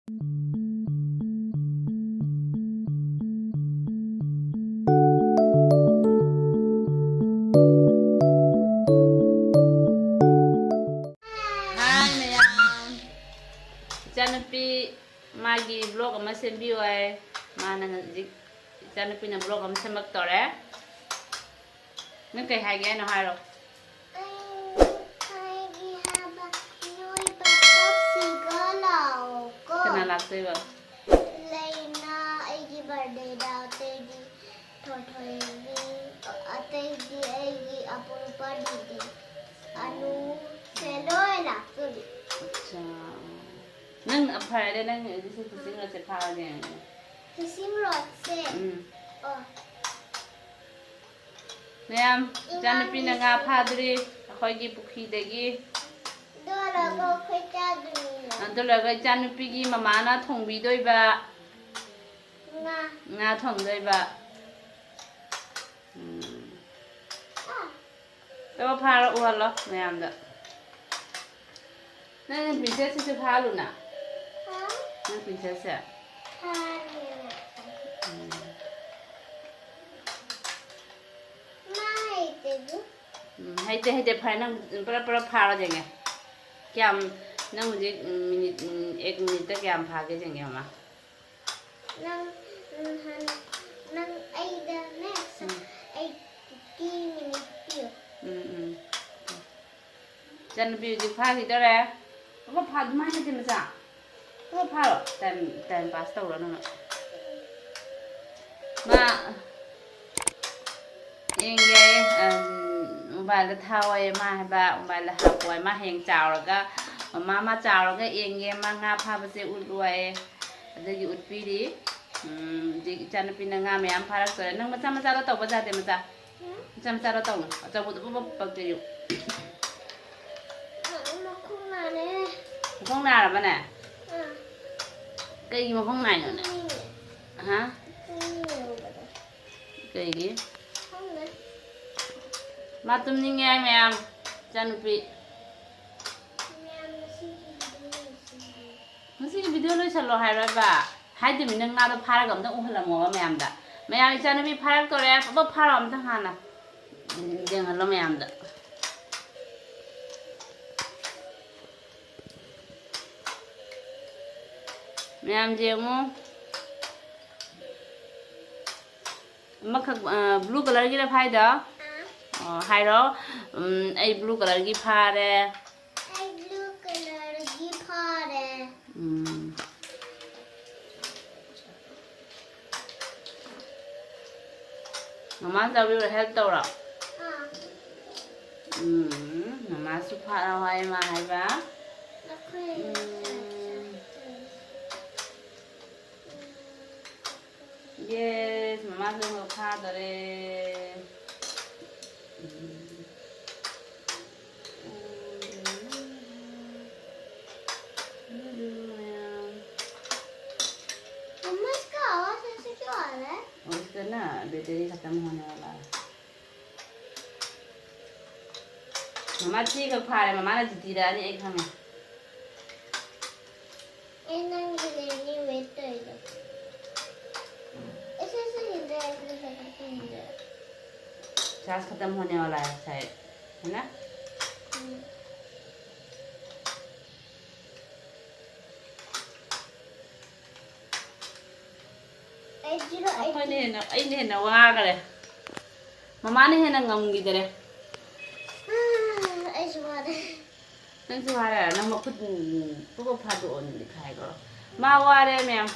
Ichanapi magi blog ama sembiu ay mana hꯧꯖꯤꯛ Ichanapi na blog ama semak tore nang kay hage no haro kana laktoi ba Leina aigi birthday daw tedi thoi ategi aigi apurupa didi anu seloi laktoi acha nang aphare de nang dise kusing ra se pha de Fishing rod se oh Ma'am Ichanapi na nga phadri akhoi gi pukhi degi dolago khoi Adulaga Ichanapi gi mama na thongbi doi ba nga thong doi ba Tawa phara uhalo mayam da Nang princess se phalu na Nang princess se Haite phai nang para phara jenge Kyam nang hujik minute 1 minute ta kyam phage jenge ma nang ai the next ai ki minute piu Ichanapi hujik phagi dore ko pha mai na tim sa ko pha ro time pass tau ro na ma Inge mobile thawai ma ba mobile hapoi ma heng chaw ra ga mama chaw ra ga inge ma nga pha ba se ulwai adagi utpi ri ji Ichanapi na nga me am phara sore nang macha macha ro tau ba ja de macha macha ro tau na acha bu bu pak te yu không nào là bạn nè cây mà không này nữa nè hả cây gì mà tụi mình nghe mẹ em Ichanapi masih video lo chalo hai rồi ba hai thì mình đang ngao đó phá gầm đó ung là ngồi mẹ em đã mẹ em Ichanapi phá cái rồi bắp phá làm thằng hana đừng halo mẹ em đã mẹ em gì không mắc blue color cái là phai đó hai đó ai blue color cái pha đây ai blue color gi pha đây mama sao biết help tao rồi mama sup pha ra hai mà hai ba Yes, mama lo pha rồi मम्मा इसका आवाज ऐसे क्यों आ रहा है और इसका ना battery खत्म होने वाला है मम्मा ठीक है खा रहे मम्मा ने जीती रहा है एक हमें इन्हें गिलेनी वेट तो इधर ऐसे ऐसे हिल रहा है ऐसे हिल रहा है चार्ज खत्म होने वाला है शायद है ना anh này nó nga cái này mama này là ngầm gì đấy ai xóa đây nang xóa đây nang một cái pha đồ này khai có ma qua đây mẹ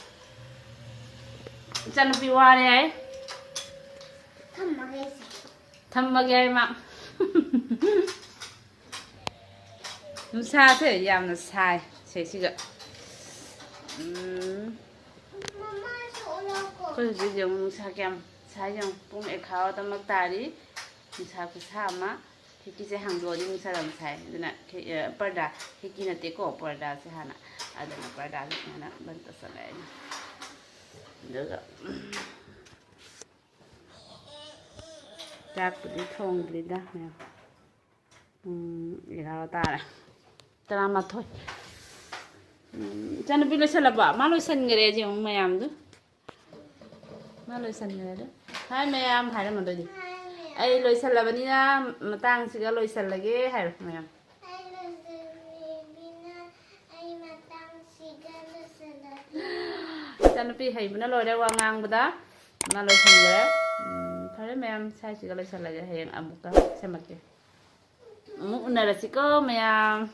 Ichanapi qua đây ấy thầm mà ghê mà nó xa thế làm là sai sẽ chứ ạ Kau jeng sa kem sayang pung ekhaw ta mak tari sa ku sa ma hiki se hang do ding sa ram sai duna parda hiki na te ko parda se hana adana parda se hana ban ta sa lai daga jak di thong di da me ekhaw ta ra tara ma thôi ꯏꯆꯥꯅꯨꯄꯤ ꯂꯣꯏꯁꯜꯂꯕ ꯃꯥ ꯂꯣꯏꯁꯟꯈ꯭ꯔꯦ ꯌꯦꯡꯉꯨ ꯃꯌꯥꯝꯗꯨ ꯃꯥ ꯂꯣꯏꯁꯟꯈ꯭ꯔꯦ ꯍꯥꯏ ꯃꯌꯥꯝ ꯍꯥꯏꯔꯝꯃꯗꯣꯏꯗꯤ ꯑꯩ ꯂꯣꯏꯁꯜꯂꯕꯅꯤꯅ ꯃꯇꯥꯡꯁꯤꯒ ꯂꯣꯏꯁꯜꯂꯒꯦ ꯍꯥꯏꯔꯣ ꯃꯌꯥꯝ ꯏꯆꯥꯅꯨꯄꯤ ꯍꯩꯕꯅ ꯂꯣꯏꯔꯦ ꯋꯥ ꯉꯥꯡꯕꯗ ꯃꯥ ꯂꯣꯏꯁꯟꯈ꯭ꯔꯦ ꯐꯔꯦ ꯃꯌꯥꯝ ꯁꯥꯏꯁꯤꯒ ꯂꯣꯏꯁꯜꯂꯒꯦ ꯍꯌꯦꯡ ꯑꯃꯨꯛꯀ ꯁꯦꯝꯃꯛꯀꯦ ꯑꯃꯨꯛ ꯎꯅꯔꯁꯤꯀꯣ ꯃꯌꯥꯝ